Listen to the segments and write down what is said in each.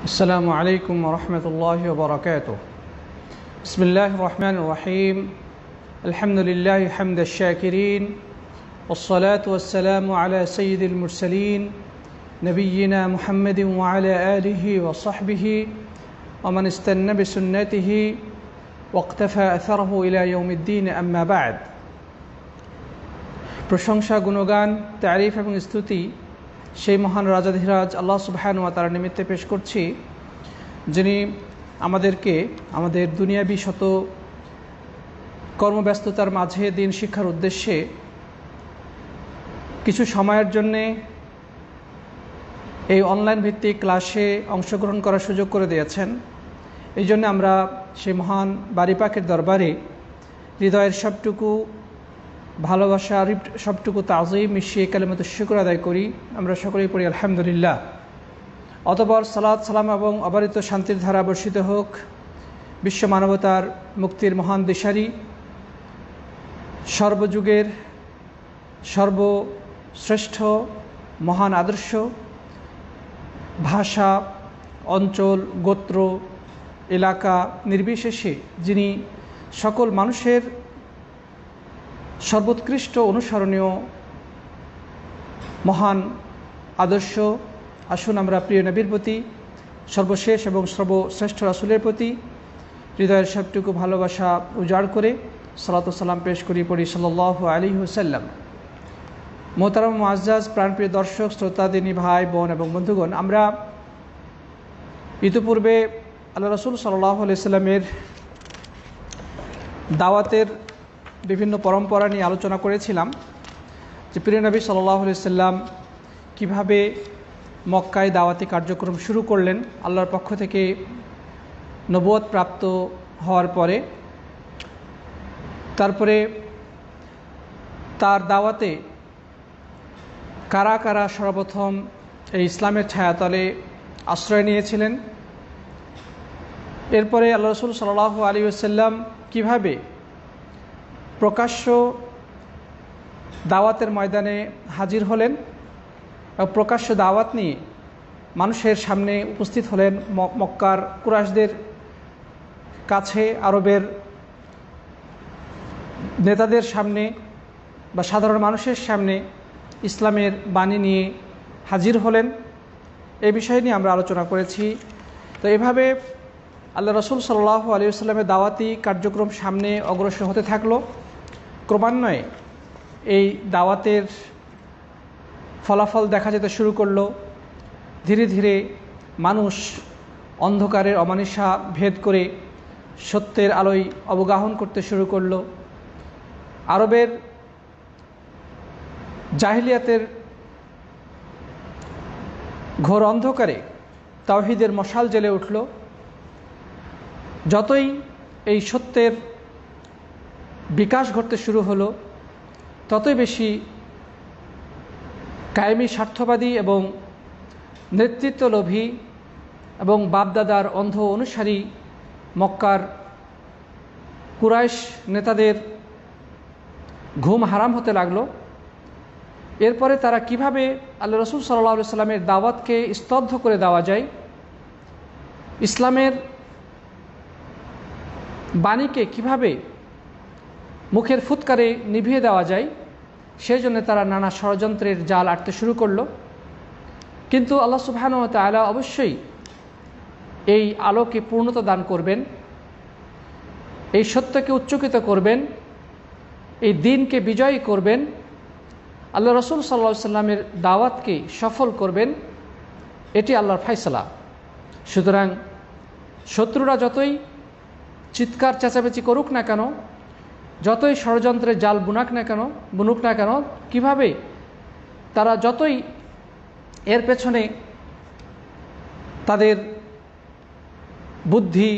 السلام عليكم ورحمة الله وبركاته. بسم الله الرحمن الرحيم. الحمد لله حمد الشاكرين، والصلاة والسلام على سيد المرسلين نبينا محمد وعلى آله وصحبه ومن استنى بسنته واقتفى أثره إلى يوم الدين. أما بعد. প্রশংসা, গুণগান, তারিফ এবং স্তুতি সেই মহান রাজাধিরাজ আল্লাহ সুবহানাহু ওয়া তাআলার নিমিত্তে পেশ করছি, যিনি আমাদেরকে আমাদের দুনিয়াবি শত কর্মব্যস্ততার মাঝে দিন শিক্ষার উদ্দেশ্যে কিছু সময়ের জন্যে এই অনলাইন ভিত্তিক ক্লাসে অংশগ্রহণ করার সুযোগ করে দিয়েছেন। এই জন্য আমরা সেই মহান বাড়ি পাকের দরবারে হৃদয়ের সবটুকু ভালোবাসা, সবটুকু তাজিম মিশিয়ে কালিমাতুশ শুকর আদায় করি। আমরা সকলেই পড়ি আলহামদুলিল্লাহ। অতঃপর সালাত, সালাম এবং অবারিত শান্তির ধারা বর্ষিত হোক বিশ্ব মানবতার মুক্তির মহান দিশারি, সর্বযুগের সর্বশ্রেষ্ঠ মহান আদর্শ, ভাষা, অঞ্চল, গোত্র, এলাকা নির্বিশেষে যিনি সকল মানুষের সর্বোৎকৃষ্ট অনুসরণীয় মহান আদর্শ, আসুন আমরা প্রিয় নবীর প্রতি, সর্বশেষ এবং সর্বশ্রেষ্ঠ রাসূলের প্রতি হৃদয়ের সবটুকু ভালোবাসা উজাড় করে সালাত ও সালাম পেশ করি, পড়ি সাল্লাল্লাহু আলাইহি ওয়াসাল্লাম। মোহতারাম মুআজ্জাজ প্রাণপ্রিয় দর্শক, শ্রোতা, দিনী ভাই বোন এবং বন্ধুগণ, আমরা ইতিপূর্বে আল্লাহ রাসূল সাল্লাল্লাহু আলাইহি ওয়াসাল্লামের দাওয়াতের বিভিন্ন পরম্পরা নিয়ে আলোচনা করেছিলাম যে প্রিয় নবী সাল্লাল্লাহু আলাইহি ওয়াসাল্লাম কীভাবে মক্কায় দাওয়াতি কার্যক্রম শুরু করলেন আল্লাহর পক্ষ থেকে নবুয়ত প্রাপ্ত হওয়ার পরে। তারপরে তার দাওয়াতে কারা কারা সর্বপ্রথম এই ইসলামের ছায়াতলে আশ্রয় নিয়েছিলেন। এরপরে আল্লাহ রাসূল সাল্লাল্লাহু আলাইহি ওয়াসাল্লাম কীভাবে প্রকাশ্য দাওয়াতের ময়দানে হাজির হলেন এবং প্রকাশ্য দাওয়াত নিয়ে মানুষের সামনে উপস্থিত হলেন, মক্কার কুরাইশদের কাছে, আরবের নেতাদের সামনে বা সাধারণ মানুষের সামনে ইসলামের বাণী নিয়ে হাজির হলেন। এই বিষয় নিয়ে আমরা আলোচনা করেছি। তো এভাবে আল্লাহ রাসূল সাল্লাল্লাহু আলাইহি ওয়াসাল্লামের দাওয়াতি কার্যক্রম সামনে অগ্রসর হতে থাকলো। ক্রমান্বয়ে এই দাওয়াতের ফলাফল দেখা যেতে শুরু করলো। ধীরে ধীরে মানুষ অন্ধকারের অমানিসা ভেদ করে সত্যের আলোয় অবগাহন করতে শুরু করলো। আরবের জাহিলিয়াতের ঘোর অন্ধকারে তাওহীদের মশাল জ্বেলে উঠল। যতই এই সত্যের বিকাশ ঘটতে শুরু হলো, ততই বেশি কায়েমি স্বার্থবাদী এবং নেতৃত্বলোভী এবং বাপদাদার অন্ধ অনুসারী মক্কার কুরাইশ নেতাদের ঘুম হারাম হতে লাগলো। এরপরে তারা কিভাবে আল্লাহ রাসূল সাল্লাল্লাহু আলাইহি ওয়াসাল্লামের দাওয়াতকে স্তব্ধ করে দেওয়া যায়, ইসলামের বাণীকে কিভাবে মুখের ফুৎকারে নিভিয়ে দেওয়া যায়, সেই জন্য তারা নানা ষড়যন্ত্রের জাল আটতে শুরু করলো। কিন্তু আল্লাহ সুবহানাহু ওয়া তাআলা অবশ্যই এই আলোকে পূর্ণতা দান করবেন, এই সত্যকে উচ্চকিত করবেন, এই দিনকে বিজয়ী করবেন, আল্লাহ রাসূল সাল্লাল্লাহু আলাইহি ওয়াসাল্লামের দাওয়াতকে সফল করবেন। এটি আল্লাহর ফায়সালা। সুতরাং শত্রুরা যতই চিৎকার চেঁচামেচি করুক না কেন, যতই ষড়যন্ত্রের জাল বুনুক না কেন, কিভাবে তারা যতই এর পেছনে তাদের বুদ্ধি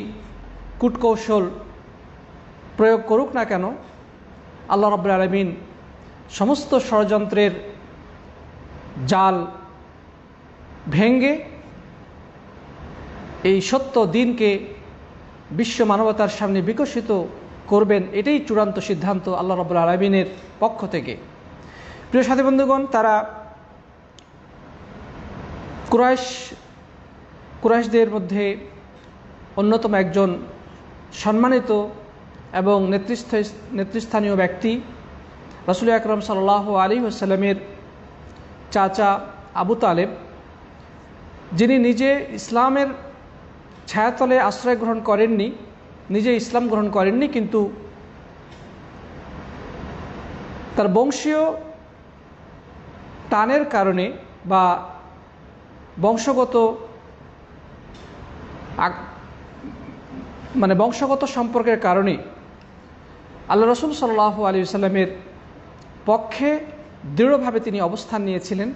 কূটকৌশল প্রয়োগ করুক না কেন, আল্লাহ রাব্বুল আলামিন সমস্ত ষড়যন্ত্রের জাল ভেঙ্গে এই সত্য দিনকে বিশ্ব মানবতার সামনে বিকশিত করবেন। এটাই চূড়ান্ত সিদ্ধান্ত আল্লাহ রাব্বুল আলামিনের পক্ষ থেকে। প্রিয় সাথী বন্ধুগণ, তারা কুরাইশদের মধ্যে অন্যতম একজন সম্মানিত এবং নেতৃস্থানীয় ব্যক্তি, রাসূল আকরাম সাল্লাল্লাহু আলাইহি ওয়াসাল্লামের চাচা আবু তালেব, যিনি নিজে ইসলামের ছায়াতলে আশ্রয় গ্রহণ করেননি, নিজে ইসলাম গ্রহণ করেননি, কিন্তু তার বংশীয় টানের কারণে বা বংশগত বংশগত সম্পর্কের কারণে আল্লাহ রাসূল সাল্লাল্লাহু আলাইহি ওয়াসাল্লামের পক্ষে দৃঢ়ভাবে তিনি অবস্থান নিয়েছিলেন।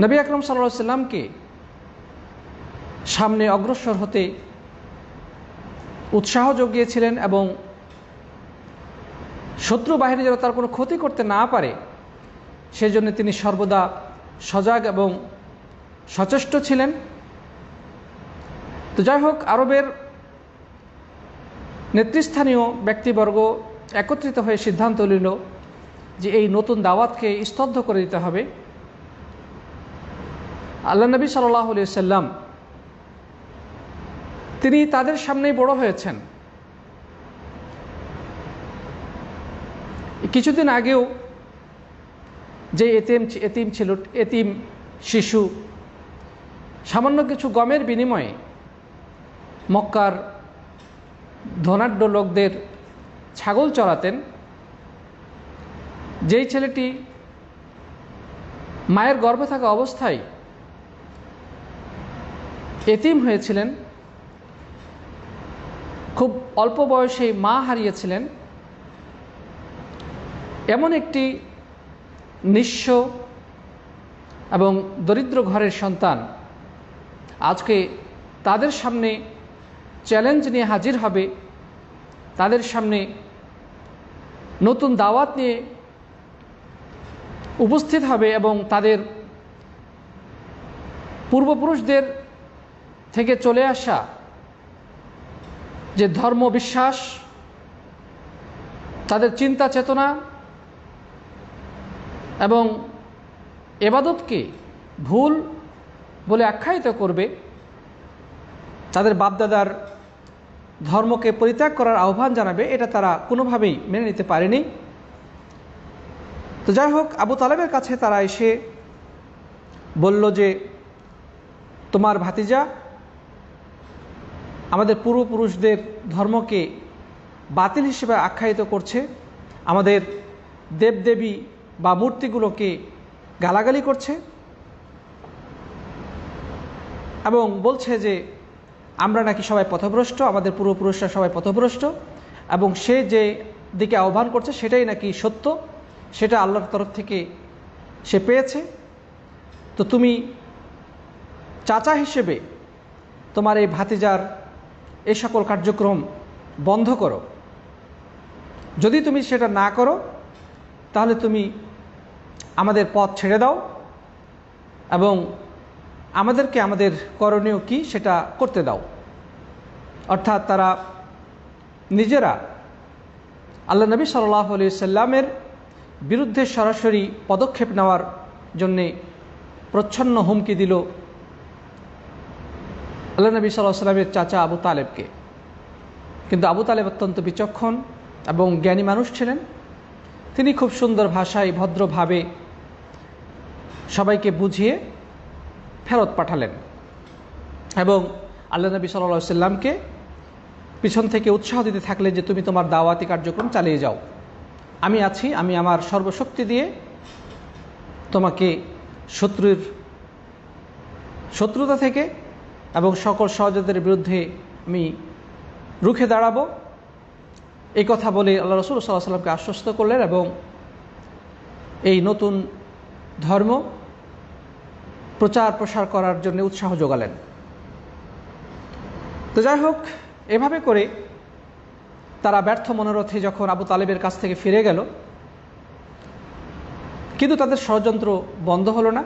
নবী আকরাম সাল্লাল্লাহু আলাইহি ওয়াসাল্লামকে সামনে অগ্রসর হতে উৎসাহ জুগিয়েছিলেন এবং শত্রু বাহিনী যেন তার কোনো ক্ষতি করতে না পারে সেজন্য তিনি সর্বদা সজাগ এবং সচেষ্ট ছিলেন। তো যাই হোক, আরবের নেতৃস্থানীয় ব্যক্তিবর্গ একত্রিত হয়ে সিদ্ধান্ত নিল যে এই নতুন দাওয়াতকে স্তব্ধ করে দিতে হবে। আল্লাহ নবী সাল্লাল্লাহু আলাইহি ওয়াসাল্লাম তিনি তাদের সামনেই বড় হয়েছেন। কিছুদিন আগেও যে এতিম ছিল, এতিম শিশু সামান্য কিছু গমের বিনিময়ে মক্কার ধনাঢ্য লোকদের ছাগল চড়াতেন, যেই ছেলেটি মায়ের গর্ভে থাকা অবস্থায় এতিম হয়েছিলেন, খুব অল্প বয়সেই মা হারিয়েছিলেন, এমন একটি নিঃস্ব এবং দরিদ্র ঘরের সন্তান আজকে তাদের সামনে চ্যালেঞ্জ নিয়ে হাজির হবে, তাদের সামনে নতুন দাওয়াত নিয়ে উপস্থিত হবে এবং তাদের পূর্বপুরুষদের থেকে চলে আসা যে ধর্ম বিশ্বাস, তাদের চিন্তা চেতনা এবং ইবাদতকে ভুল বলে আখ্যায়িত করবে, তাদের বাপদাদার ধর্মকে পরিত্যাগ করার আহ্বান জানাবে, এটা তারা কোনোভাবেই মেনে নিতে পারেনি। তো যাই হোক, আবু তালেবের কাছে তারা এসে বলল যে তোমার ভাতিজা আমাদের পূর্বপুরুষদের ধর্মকে বাতিল হিসেবে আখ্যায়িত করছে, আমাদের দেবদেবী বা মূর্তিগুলোকে গালাগালি করছে এবং বলছে যে আমরা নাকি সবাই পথভ্রষ্ট, আমাদের পূর্বপুরুষরা সবাই পথভ্রষ্ট এবং সে যে দিকে আহ্বান করছে সেটাই নাকি সত্য, সেটা আল্লাহর তরফ থেকে সে পেয়েছে। তো তুমি চাচা হিসেবে তোমার এই ভাতিজার এই সকল কার্যক্রম বন্ধ করো, যদি তুমি সেটা না করো তাহলে তুমি আমাদের পথ ছেড়ে দাও এবং আমাদেরকে আমাদের করণীয় কি সেটা করতে দাও। অর্থাৎ তারা নিজেরা আল্লাহ নবী সাল্লাল্লাহু আলাইহি ওয়াসাল্লামের বিরুদ্ধে সরাসরি পদক্ষেপ নেওয়ার জন্যে প্রচ্ছন্ন হুমকি দিল আল্লাহ নবী সাল্লাল্লাহু আলাইহি ওয়াসাল্লামের চাচা আবু তালেবকে। কিন্তু আবু তালেব অত্যন্ত বিচক্ষণ এবং জ্ঞানী মানুষ ছিলেন, তিনি খুব সুন্দর ভাষায় ভদ্রভাবে সবাইকে বুঝিয়ে ফেরত পাঠালেন এবং আল্লাহ নবী সাল্লাল্লাহু আলাইহি ওয়াসাল্লামকে পিছন থেকে উৎসাহ দিতে থাকলেন যে তুমি তোমার দাওয়াতি কার্যক্রম চালিয়ে যাও, আমি আছি, আমি আমার সর্বশক্তি দিয়ে তোমাকে শত্রুতা থেকে এবং সকল সহযোগীদের বিরুদ্ধে আমি রুখে দাঁড়াবো। এই কথা বলে আল্লাহ রাসূল সাল্লাল্লাহু আলাইহি ওয়াসাল্লামকে আশ্বস্ত করলেন এবং এই নতুন ধর্ম প্রচার প্রসার করার জন্য উৎসাহ যোগালেন। তো যাই হোক, এভাবে করে তারা ব্যর্থ মনোরথে যখন আবু তালেবের কাছ থেকে ফিরে গেল, কিন্তু তাদের ষড়যন্ত্র বন্ধ হলো না।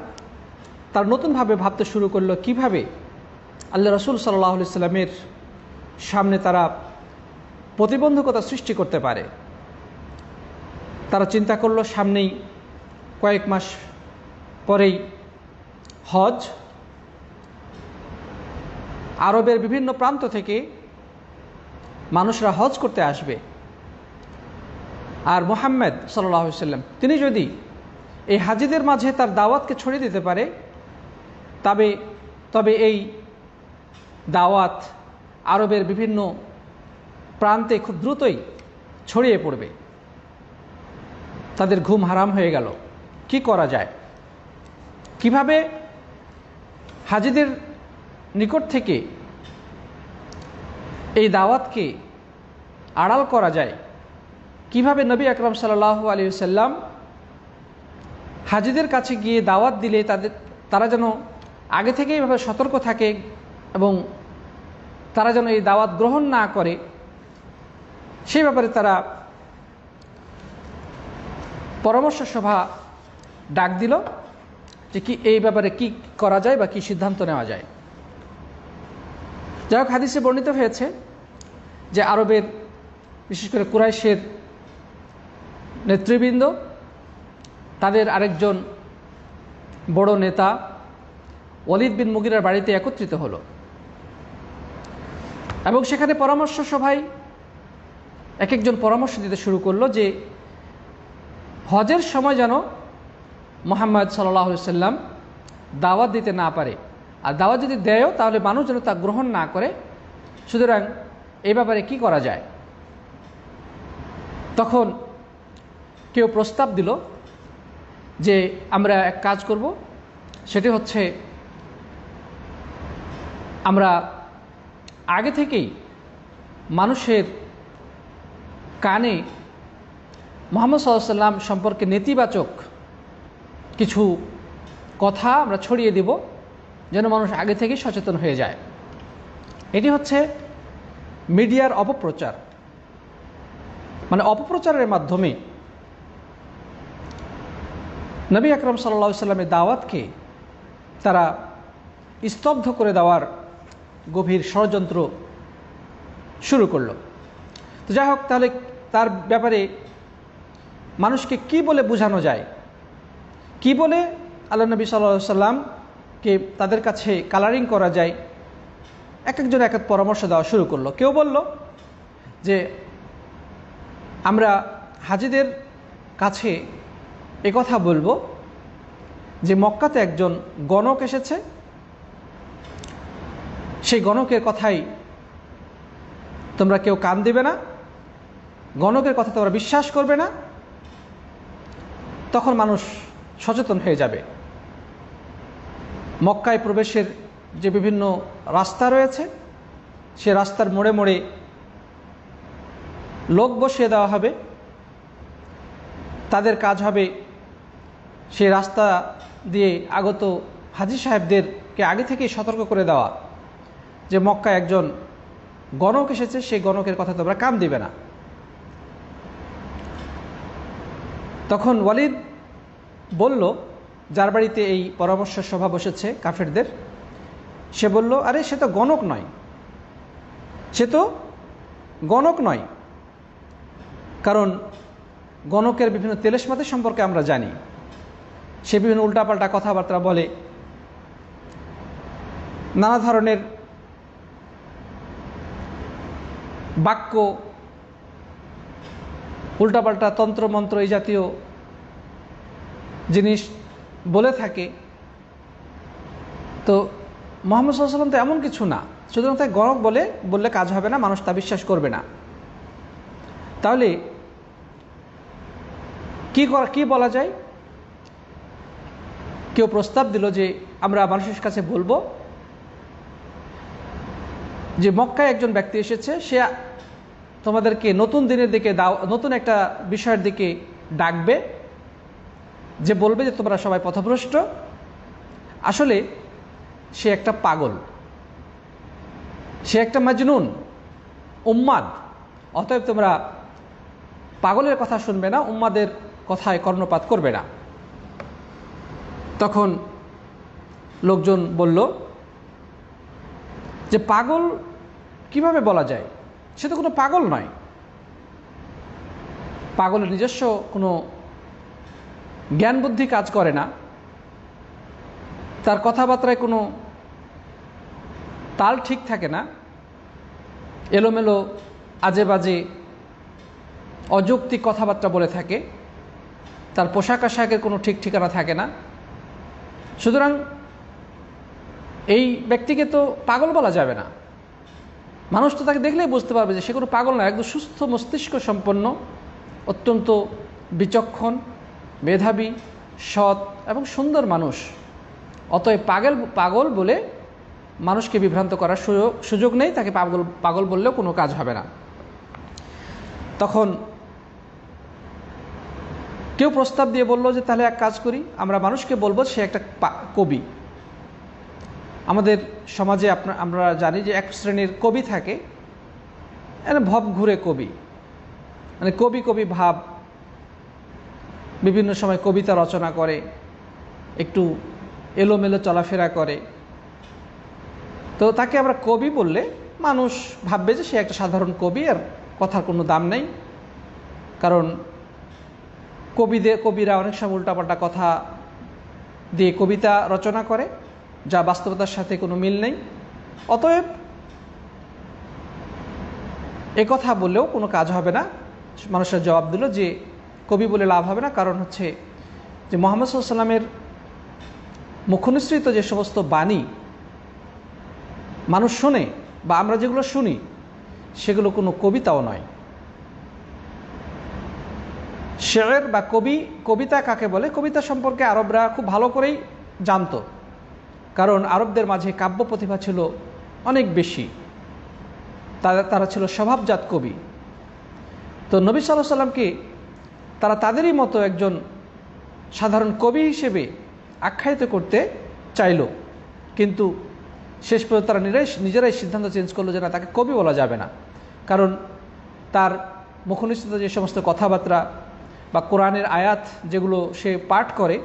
তার নতুনভাবে ভাবতে শুরু করলো কিভাবে আল্লাহ রাসূল সাল্লাল্লাহু আলাইহি ওয়াসাল্লামের সামনে তারা প্রতিবন্ধকতা সৃষ্টি করতে পারে। তারা চিন্তা করলো সামনেই কয়েক মাস পরেই হজ, আরবের বিভিন্ন প্রান্ত থেকে মানুষরা হজ করতে আসবে। আর মুহাম্মদ সাল্লাল্লাহু আলাইহি ওয়াসাল্লাম তিনি যদি এই হাজিদের মাঝে তার দাওয়াতকে ছড়িয়ে দিতে পারে, তবে এই দাওয়াত আরবের বিভিন্ন প্রান্তে খুব দ্রুতই ছড়িয়ে পড়বে। তাদের ঘুম হারাম হয়ে গেল। কি করা যায়? কিভাবে হাজিদের নিকট থেকে এই দাওয়াতকে আড়াল করা যায়? কিভাবে নবী আকরাম সাল্লাল্লাহু আলাইহি ওয়াসাল্লাম হাজিদের কাছে গিয়ে দাওয়াত দিলে তারা যেন আগে থেকেই এইভাবে সতর্ক থাকে এবং তারা যেন এই দাওয়াত গ্রহণ না করে, সেই ব্যাপারে তারা পরামর্শ সভা ডাক দিল যে কি এই ব্যাপারে কি করা যায় বা কি সিদ্ধান্ত নেওয়া যায়। যাই হোক, হাদিসে বর্ণিত হয়েছে যে আরবের বিশেষ করে কুরাইশের নেতৃবৃন্দ তাদের আরেকজন বড় নেতা ওয়ালিদ বিন মুগিরার বাড়িতে একত্রিত হলো এবং সেখানে পরামর্শ সভায় এক একজন পরামর্শ দিতে শুরু করলো যে হজের সময় যেন মুহাম্মদ সাল্লাল্লাহু আলাইহি ওয়াসাল্লাম দাওয়াত দিতে না পারে, আর দাওয়াত যদি দেয়ও তাহলে মানুষ যেন তা গ্রহণ না করে। সুতরাং এই ব্যাপারে কি করা যায়? তখন কেউ প্রস্তাব দিল যে আমরা এক কাজ করব, সেটি হচ্ছে আমরা আগে থেকেই মানুষের কানে মুহাম্মদ সাল্লাল্লাহু আলাইহি ওয়াসাল্লাম সম্পর্কে নেতিবাচক কিছু কথা আমরা ছড়িয়ে দেব, যেন মানুষ আগে থেকেই সচেতন হয়ে যায়। এটি হচ্ছে মিডিয়ার অপপ্রচার, মানে অপপ্রচারের মাধ্যমে নবী আকরাম সাল্লাল্লাহু আলাইহি ওয়াসাল্লামের দাওয়াতকে তারা স্তব্ধ করে দেওয়ার গভীর ষড়যন্ত্র শুরু করলো। তো যাই হোক, তাহলে তার ব্যাপারে মানুষকে কি বলে বোঝানো যায়, কি বলে আল্লাহ নবী সাল্লাল্লাহু আলাইহি ওয়াসাল্লামকে তাদের কাছে কালারিং করা যায়, এক একজন এক এক পরামর্শ দেওয়া শুরু করলো। কেউ বলল যে আমরা হাজিদের কাছে কথা বলবো যে মক্কাতে একজন গণক এসেছে, সেই গণকের কথাই তোমরা কেউ কান দিবে না, গণকের কথা তোমরা বিশ্বাস করবে না, তখন মানুষ সচেতন হয়ে যাবে। মক্কায় প্রবেশের যে বিভিন্ন রাস্তা রয়েছে, সে রাস্তার মোড়ে মোড়ে লোক বসিয়ে দেওয়া হবে। তাদের কাজ হবে সেই রাস্তা দিয়ে আগত হাজী সাহেবদেরকে আগে থেকেই সতর্ক করে দেওয়া যে মক্কায় একজন গণক এসেছে, সেই গণকের কথা তোমরা কান দিবে না। তখন ওয়ালিদ বলল, যার বাড়িতে এই পরামর্শ সভা বসেছে কাফেরদের, সে বলল, আরে সে তো গণক নয়, সে তো গণক নয়। কারণ গণকের বিভিন্ন তেলেসমাতি সম্পর্কে আমরা জানি, সে বিভিন্ন উল্টাপাল্টা কথাবার্তা বলে, নানা ধরনের বাক্য, উল্টাপাল্টা তন্ত্রমন্ত্র এই জাতীয় জিনিস বলে থাকে। তো মুহাম্মদ সাল্লাল্লাহু আলাইহি ওয়াসাল্লাম তো এমন কিছু না, সুতরাং তাই গণক বললে কাজ হবে না, মানুষ তা বিশ্বাস করবে না। তাহলে কি বলা যায়? কেউ প্রস্তাব দিল যে আমরা মানুষের কাছে বলবো যে মক্কায় একজন ব্যক্তি এসেছে, সে তোমাদেরকে নতুন দিনের দিকে নতুন একটা বিষয়ের দিকে ডাকবে, যে বলবে যে তোমরা সবাই পথভ্রষ্ট। আসলে সে একটা পাগল, সে একটা মাজনুন, উম্মাদ। অতএব তোমরা পাগলের কথা শুনবে না, উম্মাদের কথায় কর্ণপাত করবে না। তখন লোকজন বলল যে পাগল কিভাবে বলা যায়, সে তো কোনো পাগল নয়, পাগলের নিজস্ব কোনো জ্ঞান বুদ্ধি কাজ করে না, তার কথাবার্তায় কোনো তাল ঠিক থাকে না, এলোমেলো আজে বাজে অযৌক্তিক কথাবার্তা বলে থাকে, তার পোশাক আশাকের কোনো ঠিক ঠিকানা থাকে না। সুতরাং এই ব্যক্তিকে তো পাগল বলা যাবে না। মানুষ তো তাকে দেখলেই বুঝতে পারবে যে সে কোনো পাগল না, একদম সুস্থ মস্তিষ্ক সম্পন্ন, অত্যন্ত বিচক্ষণ, মেধাবী, সৎ এবং সুন্দর মানুষ। অতএব পাগল বলে মানুষকে বিভ্রান্ত করার সুযোগ নেই, তাকে পাগল বললেও কোনো কাজ হবে না। তখন কেউ প্রস্তাব দিয়ে বলল যে তাহলে এক কাজ করি, আমরা মানুষকে বলবো সে একটা কবি। আমাদের সমাজে আমরা জানি যে এক শ্রেণীর কবি থাকে, ভব ঘুরে কবি, মানে কবি কবি ভাব, বিভিন্ন সময় কবিতা রচনা করে, একটু এলোমেলো চলাফেরা করে। তো তাকে আমরা কবি বললে মানুষ ভাববে যে সে একটা সাধারণ কবি, আর কথার কোনো দাম নেই। কারণ কবিরা অনেক সময় উল্টাপাল্টা কথা দিয়ে কবিতা রচনা করে, যা বাস্তবতার সাথে কোনো মিল নেই। অতএব কথা বললেও কোনো কাজ হবে না। মানুষের জবাব দিল যে কবি বলে লাভ হবে না, কারণ হচ্ছে যে মুহাম্মদ সাল্লাল্লাহু আলাইহি ওয়াসাল্লামের মুখনিসৃত যে সমস্ত বাণী মানুষ শোনে বা আমরা যেগুলো শুনি সেগুলো কোনো কবিতাও নয়। শের বা কবিতা কাকে বলে, কবিতা সম্পর্কে আরবরা খুব ভালো করেই জানত, কারণ আরবদের মাঝে কাব্য প্রতিভা ছিল অনেক বেশি, তারা ছিল স্বভাবজাত কবি। তো নবী সাল্লাল্লাহু আলাইহি ওয়াসাল্লামকে তারা তাদেরই মতো একজন সাধারণ কবি হিসেবে আখ্যায়িত করতে চাইল, কিন্তু শেষ পর্যন্ত তারা নিজেরাই সিদ্ধান্ত চেঞ্জ করলো যে না, তাকে কবি বলা যাবে না। কারণ তার মুখনিসৃত যে সমস্ত কথাবার্তা বা কোরআনের আয়াত যেগুলো সে পাঠ করে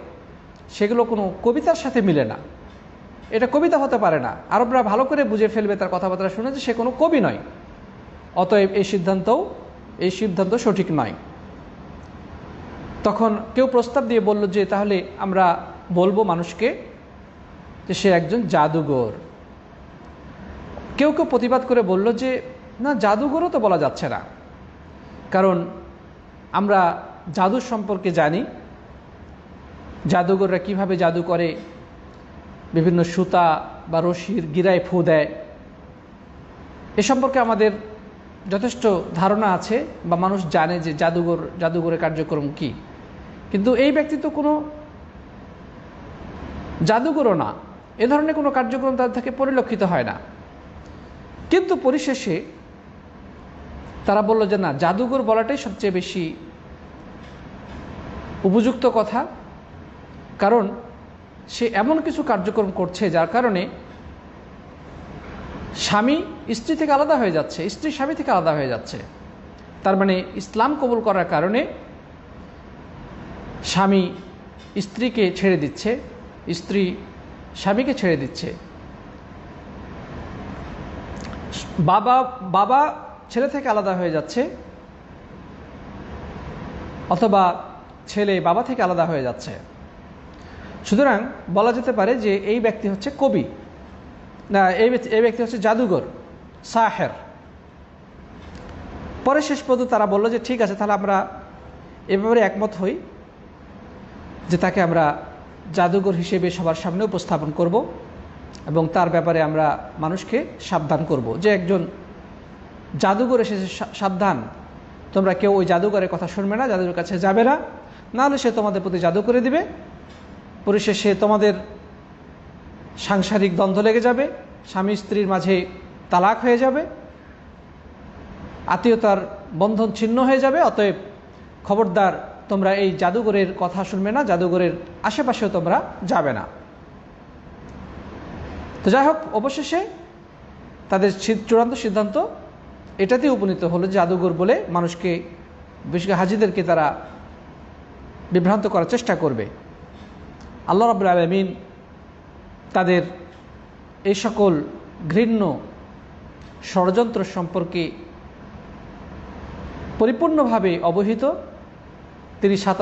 সেগুলো কোনো কবিতার সাথে মিলে না, এটা কবিতা হতে পারে না। আরবরা ভালো করে বুঝে ফেলবে তার কথাবার্তা শুনে যে সে কোনো কবি নয়। অতএব এই সিদ্ধান্ত সঠিক নয়। তখন কেউ প্রস্তাব দিয়ে বলল যে তাহলে আমরা বলবো মানুষকে যে সে একজন জাদুঘর। কেউ প্রতিবাদ করে বলল যে না, জাদুঘরও তো বলা যাচ্ছে না, কারণ আমরা জাদু সম্পর্কে জানি, জাদুঘররা কিভাবে জাদু করে, বিভিন্ন সুতা বা রশির গিরায় ফু দেয়, এ সম্পর্কে আমাদের যথেষ্ট ধারণা আছে বা মানুষ জানে যে জাদুঘরের কার্যক্রম কি। কিন্তু এই ব্যক্তি তো কোনো জাদুঘরও না, এ ধরনের কোনো কার্যক্রম তাদের থেকে পরিলক্ষিত হয় না। কিন্তু পরিশেষে তারা বলল যে না, জাদুঘর বলাটাই সবচেয়ে বেশি উপযুক্ত কথা, কারণ সে এমন কিছু কার্যক্রম করছে যার কারণে স্বামী স্ত্রী থেকে আলাদা হয়ে যাচ্ছে, স্ত্রী স্বামী থেকে আলাদা হয়ে যাচ্ছে। তার মানে ইসলাম কবুল করার কারণে স্বামী স্ত্রীকে ছেড়ে দিচ্ছে, স্ত্রী স্বামীকে ছেড়ে দিচ্ছে, বাবা ছেলে থেকে আলাদা হয়ে যাচ্ছে, অথবা ছেলে বাবা থেকে আলাদা হয়ে যাচ্ছে। সুতরাং বলা যেতে পারে যে এই ব্যক্তি হচ্ছে কবি, না এই ব্যক্তি হচ্ছে জাদুঘর, সাহের। পরে শেষ পর্যন্ত তারা বলল যে ঠিক আছে, তাহলে আমরা এ ব্যাপারে একমত হই যে তাকে আমরা জাদুঘর হিসেবে সবার সামনে উপস্থাপন করব এবং তার ব্যাপারে আমরা মানুষকে সাবধান করব যে একজন জাদুঘর এসেছে, সাবধান, তোমরা কেউ ওই জাদুঘরের কথা শুনবে না, জাদুঘরের কাছে যাবে না, নাহলে সে তোমাদের প্রতি জাদু করে দিবে, পরিশেষে তোমাদের সাংসারিক দ্বন্দ্ব লেগে যাবে, স্বামী স্ত্রীর মাঝে তালাক হয়ে যাবে, আত্মীয়তার বন্ধন ছিন্ন হয়ে যাবে। অতএব খবরদার, তোমরা এই জাদুঘরের কথা শুনবে না, জাদুঘরের আশেপাশেও তোমরা যাবে না। তো যাই হোক, অবশেষে তাদের চূড়ান্ত সিদ্ধান্ত এটাতেই উপনীত হলো, জাদুঘর বলে মানুষকে, বিশেষ করে হাজিদেরকে তারা বিভ্রান্ত করার চেষ্টা করবে। আল্লাহ রাব্বুল আলামিন তাদের এই সকল ঘৃণ্য ষড়যন্ত্র সম্পর্কে পরিপূর্ণভাবে অবহিত। তিনি সাত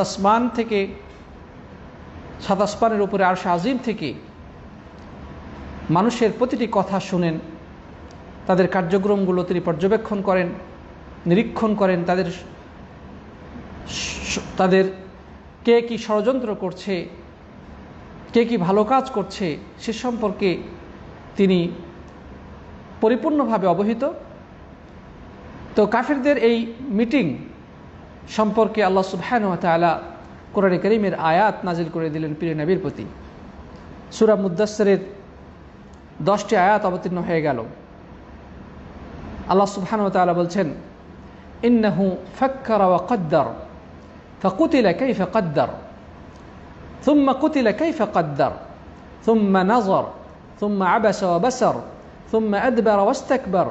আসমানের উপরে আরশ আজিম থেকে মানুষের প্রতিটি কথা শুনেন তাদের কার্যক্রমগুলো তিনি পর্যবেক্ষণ করেন, নিরীক্ষণ করেন, তাদের কে কি ষড়যন্ত্র করছে, কে কি ভালো কাজ করছে সে সম্পর্কে তিনি পরিপূর্ণভাবে অবহিত। তো কাফিরদের এই মিটিং সম্পর্কে আল্লাহ সুবহানাহু ওয়া তাআলা কোরআনে কারীমের আয়াত নাজিল করে দিলেন প্রিয় নবীর প্রতি। সূরা মুদ্দাসসিরের 10টি আয়াত অবতীর্ণ হয়ে গেল। আল্লাহ সুবহানাহু ওয়া তাআলা বলছেন, ইন্নাহু ফাক্কারা ওয়া কদ্দার ফাকুতিলা কাইফা কদ্দার থুম্মা কুতিলা কাইফা কদ্দার থুম্মা নাযার থুম্মা আবাসা ওয়া বাসার থুম্মা আদবারা ওয়াস্তাকবার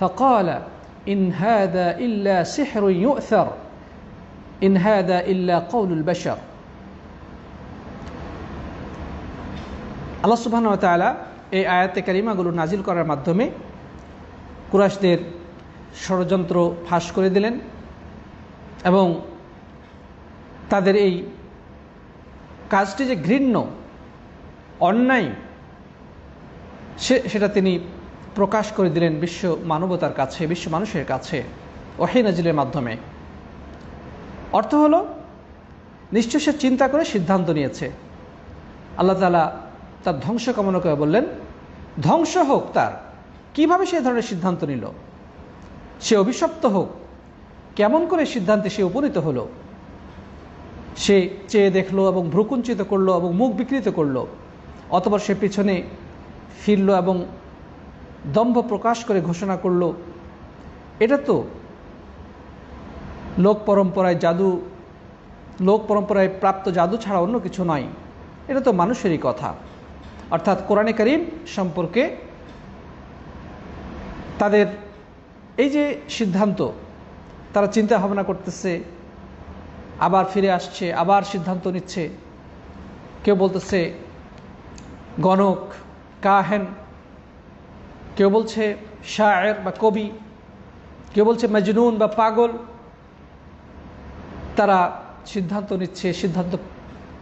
ফাকালা ইন হাযা ইল্লা সিহরুন ইউ'থার ইন হাযা ইল্লা কাওলুল বাশার। আল্লাহ সুবহানাহু ওয়া তাআলা এই আয়াতে কারিমাগুলো নাজিল করার মাধ্যমে কুরাইশদের ষড়যন্ত্র ফাঁস করে দিলেন এবং তাদের এই কাজটি যে ঘৃণ্য, অন্যায়, সেটা তিনি প্রকাশ করে দিলেন বিশ্ব মানবতার কাছে, বিশ্ব মানুষের কাছে ওহী নাজিলের মাধ্যমে। অর্থ হলো, নিশ্চয় সে চিন্তা করে সিদ্ধান্ত নিয়েছে। আল্লাহ তাআলা তার ধ্বংস কামনা করে বললেন, ধ্বংস হোক তার। কিভাবে সে ধরনের সিদ্ধান্ত নিল? সে অভিশপ্ত হোক। কেমন করে সিদ্ধান্তে সে উপনীত হলো? সে চেয়ে দেখলো এবং ভ্রুকুঞ্চিত করলো এবং মুখ বিকৃত করলো, অতঃপর সে পিছনে ফিরল এবং দম্ভ প্রকাশ করে ঘোষণা করল, এটা তো লোক পরম্পরায় প্রাপ্ত জাদু ছাড়া অন্য কিছু নয়, এটা তো মানুষেরই কথা। অর্থাৎ কোরআনে কারীম সম্পর্কে তাদের এই যে সিদ্ধান্ত, তারা চিন্তা ভাবনা করতেছে, আবার ফিরে আসছে, আবার সিদ্ধান্ত নিচ্ছে। কেউ বলতেছে গণক, কাহেন, কেউ বলছে শায়ের বা কবি, কেউ বলছে মজনুন বা পাগল। তারা সিদ্ধান্ত নিচ্ছে, সিদ্ধান্ত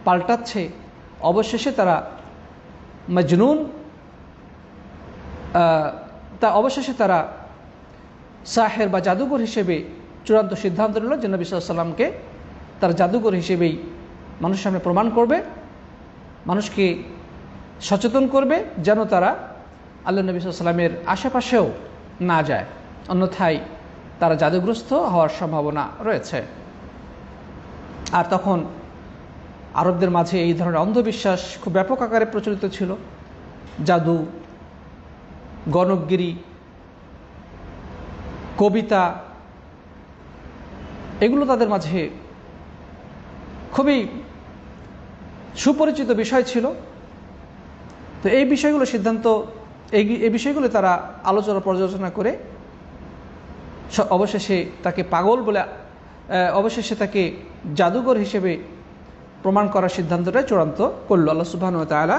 পাল্টাচ্ছে, অবশেষে তারা মজনুন, অবশেষে তারা সাহের বা জাদুঘর হিসেবে চূড়ান্ত সিদ্ধান্ত নিল যে নবী সাল্লাল্লাহু আলাইহি ওয়াসাল্লামকে তার জাদুঘর হিসেবেই মানুষের সামনে প্রমাণ করবে, মানুষকে সচেতন করবে যেন তারা আল্লাহ নবী সাল্লাল্লাহু আলাইহি ওয়াসাল্লামের আশেপাশেও না যায়, অন্যথায় তারা জাদুগ্রস্ত হওয়ার সম্ভাবনা রয়েছে। আর তখন আরবদের মাঝে এই ধরনের অন্ধবিশ্বাস খুব ব্যাপক আকারে প্রচলিত ছিল। জাদু, গণকগিরি, কবিতা, এগুলো তাদের মাঝে খুবই সুপরিচিত বিষয় ছিল। তো এই বিষয়গুলো তারা আলোচনা পর্যালোচনা করে অবশেষে তাকে পাগল বলে, অবশেষে তাকে জাদুঘর হিসেবে প্রমাণ করার সিদ্ধান্তটা চূড়ান্ত করল। আল্লাহ সুবহানাহু ওয়া তাআলা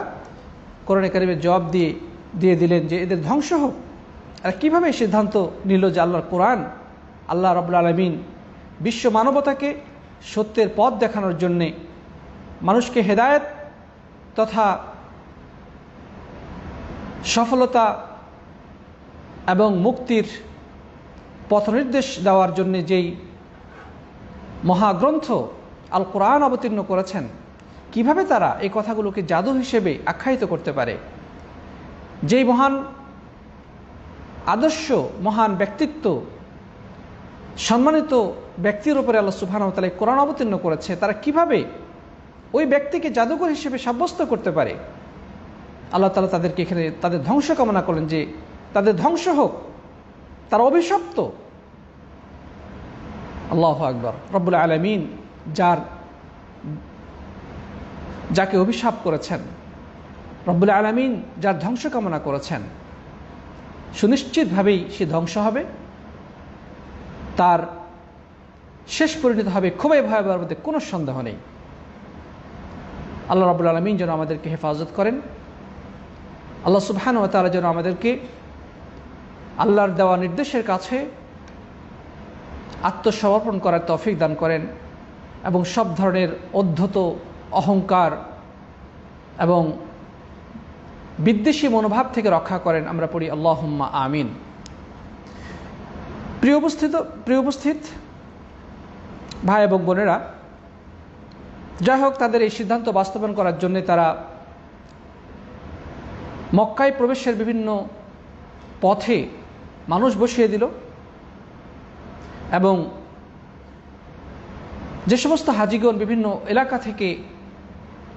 কোরআনে কারীমের জবাব দিয়ে দিলেন যে এদের ধ্বংস হোক। আর কীভাবে এই সিদ্ধান্ত নিল যে আল্লাহর কোরআন, আল্লাহ রাব্বুল আলামিন বিশ্ব মানবতাকে সত্যের পথ দেখানোর জন্যে, মানুষকে হেদায়েত তথা সফলতা এবং মুক্তির পথনির্দেশ দেওয়ার জন্যে যেই মহাগ্রন্থ আল কোরআন অবতীর্ণ করেছেন, কিভাবে তারা এই কথাগুলোকে জাদু হিসেবে আখ্যায়িত করতে পারে? যেই মহান আদর্শ, মহান ব্যক্তিত্ব, সম্মানিত ব্যক্তির উপরে আল্লাহ সুবহানাহু ওয়া তাআলা কোরআন অবতীর্ণ করেছে, তারা কিভাবে ওই ব্যক্তিকে জাদুকর হিসেবে সাব্যস্ত করতে পারে? আল্লাহ তাআলা তাদেরকে এখানে তাদের ধ্বংস কামনা করলেন যে তাদের ধ্বংস হোক, তারা অভিশপ্ত। আল্লাহু আকবার। রব্বুল আলামিন যাকে অভিশাপ করেছেন, রব্বুল আলামিন যার ধ্বংস কামনা করেছেন, সুনিশ্চিতভাবেই সে ধ্বংস হবে, তার শেষ পরিণত হবে খুবই ভয়াবহ, মধ্যে কোনো সন্দেহ নেই। আল্লাহ রাব্বুল আলামিন যেন আমাদেরকে হেফাজত করেন। আল্লাহ সুবহানাহু ওয়া তাআলা যেন আমাদেরকে আল্লাহর দেওয়া নির্দেশের কাছে আত্মসমর্পণ করার তৌফিক দান করেন এবং সব ধরনের অধ্যত অহংকার এবং বিদ্বেষী মনোভাব থেকে রক্ষা করেন। আমরা পড়ি আল্লাহুম্মা আমিন। প্রিয় উপস্থিত ভাই এবং বোনেরা, যাই হোক, তাদের এই সিদ্ধান্ত বাস্তবায়ন করার জন্য তারা মক্কায় প্রবেশের বিভিন্ন পথে মানুষ বসিয়ে দিল এবং যে সমস্ত হাজিগণ বিভিন্ন এলাকা থেকে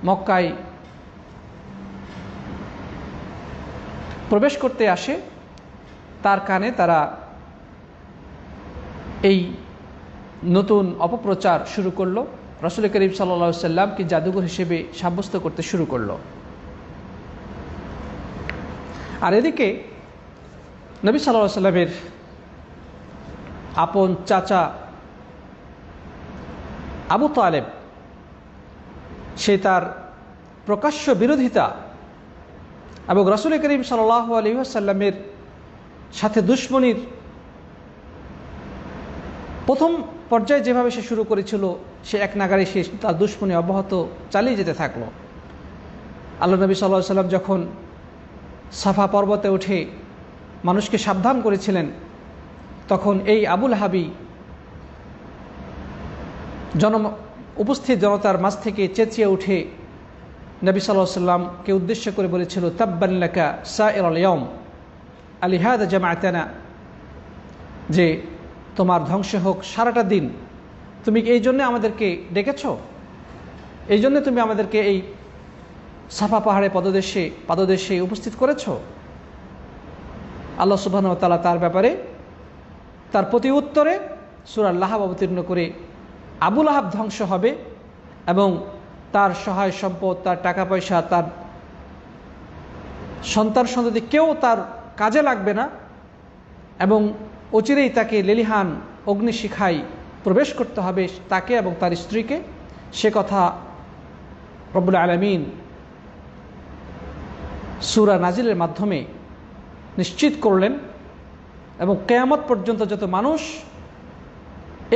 মক্কায় প্রবেশ করতে আসে তার কানে তারা এই নতুন অপপ্রচার শুরু করলো, রাসূল করিম সাল্লাল্লাহু আলাইহি সাল্লামকে জাদুঘর হিসেবে সাব্যস্ত করতে শুরু করলো। আর এদিকে নবী সাল্লাল্লাহু আলাইহি সাল্লামের আপন চাচা আবু তালেব, সে তার প্রকাশ্য বিরোধিতা এবং রাসূল করিম সাল্লাল্লাহু আলাইহি ওয়াসাল্লামের সাথে দুশমনির প্রথম পর্যায়ে যেভাবে সে শুরু করেছিল, সে এক নাগারে সে তার দুশমনি অব্যাহত চালিয়ে যেতে থাকলো। আল্লাহ নবী সাল্লাল্লাহু আলাইহি ওয়াসাল্লাম যখন সাফা পর্বতে উঠে মানুষকে সাবধান করেছিলেন, তখন এই আবুল হাবি উপস্থিত জনতার মাঝ থেকে চেঁচিয়ে উঠে নবী সাল্লাল্লাহু আলাইহি ওয়াসাল্লামকে উদ্দেশ্য করে বলেছিল, তাব্বান লাকা সাইরাল ইয়াউম আলিহাদা জামাআতানা, যে তোমার ধ্বংস হোক সারাটা দিন, তুমি এই জন্য আমাদেরকে ডেকেছ, এই জন্য তুমি আমাদেরকে এই সাফা পাহাড়ে পাদদেশে উপস্থিত করেছ। আল্লাহ সুবহানাহু ওয়া তাআলা তার ব্যাপারে তার প্রতি উত্তরে সূরা লাহাব অবতীর্ণ করে আবু লাহাব ধ্বংস হবে এবং তার সহায় সম্পদ, তার টাকা পয়সা, তার সন্তান সন্ততি কেউ তার কাজে লাগবে না এবং অচিরেই তাকে লেলিহান অগ্নিশিখায় প্রবেশ করতে হবে, তাকে এবং তার স্ত্রীকে। সে কথা রব্বুল আলামিন সূরা নাজিলের মাধ্যমে নিশ্চিত করলেন এবং কিয়ামত পর্যন্ত যত মানুষ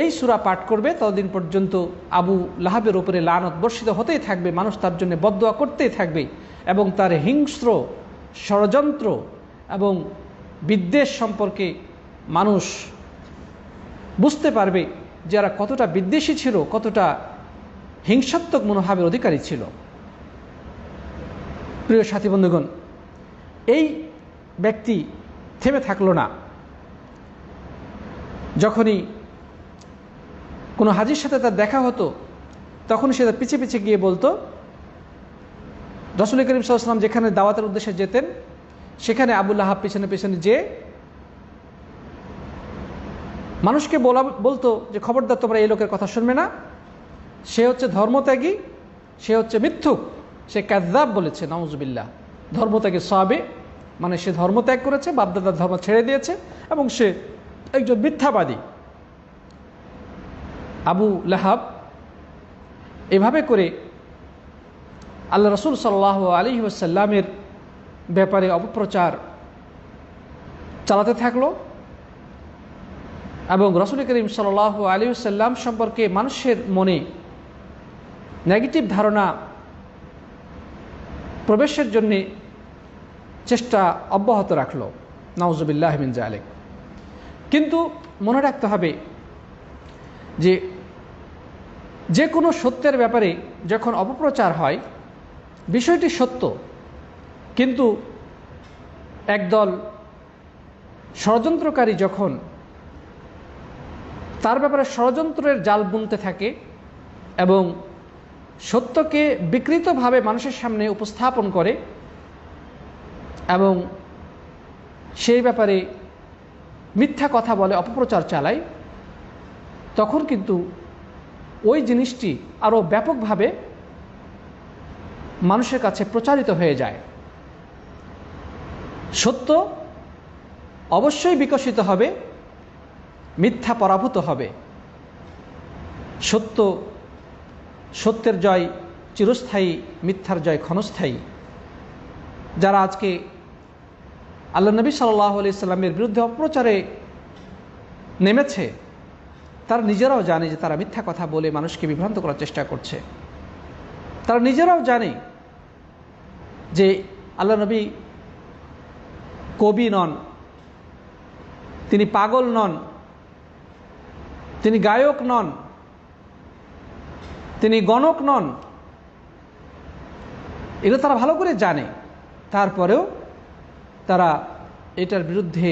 এই সূরা পাঠ করবে ততদিন পর্যন্ত আবু লাহাবের উপরে লানত বর্ষিত হতেই থাকবে, মানুষ তার জন্য বদদুয়া করতেই থাকবে এবং তার হিংস্র ষড়যন্ত্র এবং বিদ্বেষ সম্পর্কে মানুষ বুঝতে পারবে যে এরা কতটা বিদ্বেষী ছিল, কতটা হিংসাত্মক মনোভাবের অধিকারী ছিল। প্রিয় সাথী বন্ধুগণ, এই ব্যক্তি থেমে থাকলো না। যখনই কোনো হাজির সাথে তার দেখা হতো তখন সে তার পিছে পিছে গিয়ে বলতো, রাসূল করিম সাল্লাল্লাহু আলাইহি ওয়াসাল্লাম যেখানে দাওয়াতের উদ্দেশ্যে যেতেন সেখানে আবু লাহাব পেছনে পেছনে যে মানুষকে বলতো যে খবরদার তোমরা এই লোকের কথা শুনবে না, সে হচ্ছে ধর্মত্যাগী, সে হচ্ছে মিথ্যুক, সে কাযযাব বলেছে, নাউযুবিল্লাহ। ধর্মত্যাগী সাহাবী মানে সে ধর্মত্যাগ করেছে, বাপদাদার ধর্ম ছেড়ে দিয়েছে এবং সে একজন মিথ্যাবাদী। আবু লাহাব এভাবে করে আল্লাহ রাসূল সাল্লাল্লাহু আলাইহি ওয়াসাল্লামের ব্যাপারে অপপ্রচার চালাতে থাকলো এবং রাসূল করিম সাল্লাল্লাহু আলাইহি ওয়াসাল্লাম সম্পর্কে মানুষের মনে নেগেটিভ ধারণা প্রবেশের জন্যে চেষ্টা অব্যাহত রাখলো, নাউযুবিল্লাহি মিন যালিক। কিন্তু মনে রাখতে হবে যে কোনো সত্যের ব্যাপারে যখন অপপ্রচার হয় বিষয়টি সত্য, কিন্তু একদল ষড়যন্ত্রকারী যখন তার ব্যাপারে ষড়যন্ত্রের জাল বুনতে থাকে এবং সত্যকে বিকৃতভাবে মানুষের সামনে উপস্থাপন করে এবং সেই ব্যাপারে মিথ্যা কথা বলে, অপপ্রচার চালায়, তখন কিন্তু ওই জিনিসটি আরও ব্যাপকভাবে মানুষের কাছে প্রচারিত হয়ে যায়। সত্য অবশ্যই বিকশিত হবে, মিথ্যা পরাভূত হবে। সত্যের জয় চিরস্থায়ী, মিথ্যার জয় ক্ষণস্থায়ী। যারা আজকে আল্লাহ নবী সাল্লাল্লাহু আলাইহি সাল্লামের বিরুদ্ধে অপপ্রচারে নেমেছে তারা নিজেরাও জানে যে তারা মিথ্যা কথা বলে মানুষকে বিভ্রান্ত করার চেষ্টা করছে। তারা নিজেরাও জানে যে আল্লাহ নবী কবি নন, তিনি পাগল নন, তিনি গায়ক নন, তিনি গণক নন, এগুলো তারা ভালো করে জানে। তারপরেও তারা এটার বিরুদ্ধে